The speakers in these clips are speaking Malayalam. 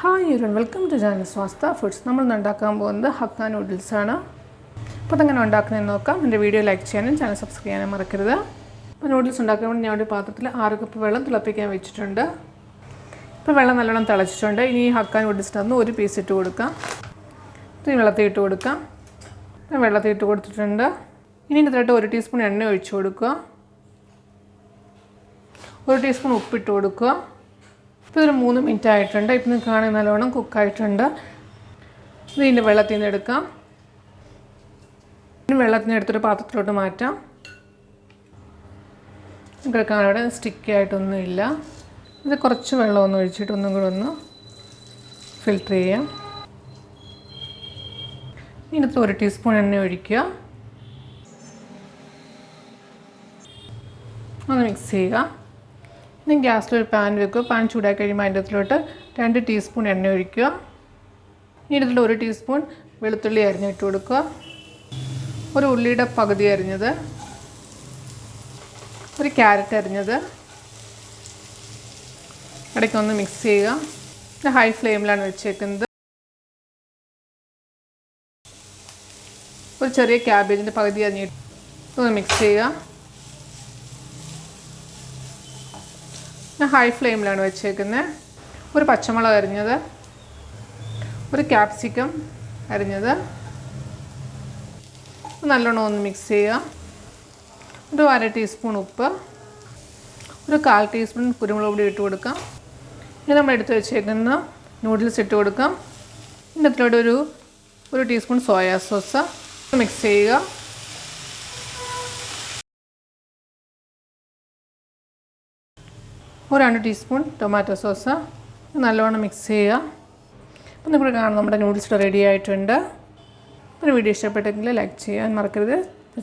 Hi everyone, welcome to channel Swastha foods. നമ്മൾ ഉണ്ടാക്കാൻ പോകുന്നത് ഹക്ക നൂഡിൽസാണ്. അപ്പോൾ അതെങ്ങനെ ഉണ്ടാക്കുന്നതെന്ന് നോക്കാം. എൻ്റെ വീഡിയോ ലൈക്ക് ചെയ്യാനും ചാനൽ സബ്സ്ക്രൈബ് ചെയ്യാനും മറക്കരുത്. അപ്പോൾ നൂഡിൽസ് ഉണ്ടാക്കാൻ വേണ്ടി ഞാൻ ഒരു പാത്രത്തിൽ 6 കപ്പ് വെള്ളം തിളപ്പിക്കാൻ വെച്ചിട്ടുണ്ട്. ഇപ്പോൾ വെള്ളം നല്ലോണം തിളച്ചിട്ടുണ്ട്. ഇനി ഈ ഹക്ക നൂഡിൽസിനകത്ത് ഒരു പീസ് ഇട്ട് കൊടുക്കാം. ഇനി വെള്ളത്തിൽ ഇട്ട് കൊടുക്കാം. വെള്ളത്തിൽ ഇട്ട് കൊടുത്തിട്ടുണ്ട്. ഇനി ഇതിലോട്ട് 1 ടീസ്പൂൺ എണ്ണ ഒഴിച്ച് കൊടുക്കുക. 1 ടീസ്പൂൺ ഉപ്പിട്ട് കൊടുക്കുക. ഇപ്പോൾ ഒരു 3 മിനിറ്റ് ആയിട്ടുണ്ട്. ഇപ്പം നിങ്ങൾക്ക് കാണാൻ നല്ലോണം കുക്കായിട്ടുണ്ട്. ഇതിൻ്റെ വെള്ളത്തിൽ നിന്ന് എടുക്കാം. ഇനി വെള്ളത്തിൽ നിന്ന് എടുത്തൊരു പാത്രത്തിലോട്ട് മാറ്റാം. നിങ്ങൾക്ക് കാണാൻ ഇവിടെ സ്റ്റിക്കി ആയിട്ടൊന്നുമില്ല. ഇത് കുറച്ച് വെള്ളമൊന്നും ഒഴിച്ചിട്ട് ഒന്നും കൂടെ ഒന്ന് ഫിൽറ്റർ ചെയ്യാം. ഇതിനകത്ത് 1 ടീസ്പൂൺ എണ്ണ ഒഴിക്കുക. ഒന്ന് മിക്സ് ചെയ്യുക. ഇനി ഗ്യാസിലൊരു പാൻ വെക്കുക. പാൻ ചൂടാക്കി കഴിയുമ്പോൾ അതിൻ്റെ അകത്തിലോട്ട് 2 ടീസ്പൂൺ എണ്ണ ഒഴിക്കുക. ഇനി ഇതിൽ 1 ടീസ്പൂൺ വെളുത്തുള്ളി അരിഞ്ഞിട്ട് കൊടുക്കുക. ഒരു ഉള്ളിയുടെ പകുതി അരിഞ്ഞത്, ഒരു ക്യാരറ്റ് അരിഞ്ഞത്. ഇടയ്ക്കൊന്ന് മിക്സ് ചെയ്യുക. ഇത് ഹൈ ഫ്ലെയിമിലാണ് വെച്ചേക്കുന്നത്. ഒരു ചെറിയ ക്യാബേജിൻ്റെ പകുതി അരിഞ്ഞിട്ട് ഒന്ന് മിക്സ് ചെയ്യുക. ഹൈ ഫ്ലെയിമിലാണ് വെച്ചേക്കുന്നത്. ഒരു പച്ചമുളക് അരിഞ്ഞത്, ഒരു ക്യാപ്സിക്കം അരിഞ്ഞത്. നല്ലോണം ഒന്ന് മിക്സ് ചെയ്യുക. ഒരു 1/2 ടീസ്പൂൺ ഉപ്പ്, ഒരു 1/4 ടീസ്പൂൺ കുരുമുളക് പൊടി ഇട്ട് കൊടുക്കാം. ഇനി നമ്മൾ എടുത്ത് വെച്ചേക്കുന്ന നൂഡിൽസ് ഇട്ട് കൊടുക്കാം. ഇതിനകത്തോടെ ഒരു ടീസ്പൂൺ സോയാ സോസ് മിക്സ് ചെയ്യുക. ഒരു 2 ടീസ്പൂൺ ടൊമാറ്റോ സോസ് നല്ലോണം മിക്സ് ചെയ്യുക. അപ്പോൾ നിങ്ങൾക്ക് കാണാം നമ്മുടെ നൂഡിൽസ് റെഡി ആയിട്ടുണ്ട്. ഒരു വീഡിയോ ഇഷ്ടപ്പെട്ടെങ്കിൽ ലൈക്ക് ചെയ്യാൻ മറക്കരുത്.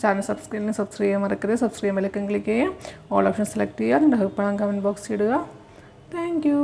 ചാനൽ സബ്സ്ക്രൈബ് ചെയ്യാൻ മറക്കരുത്. സബ്സ്ക്രൈബ് ചെയ്യുമ്പോൾ ക്ലിക്ക് ചെയ്യുക. ഓൾ ഓപ്ഷൻ സെലക്ട് ചെയ്യുക. നിങ്ങളുടെ അഭിപ്രായം കമൻറ്റ് ബോക്സിൽ ഇടുക. Thank you.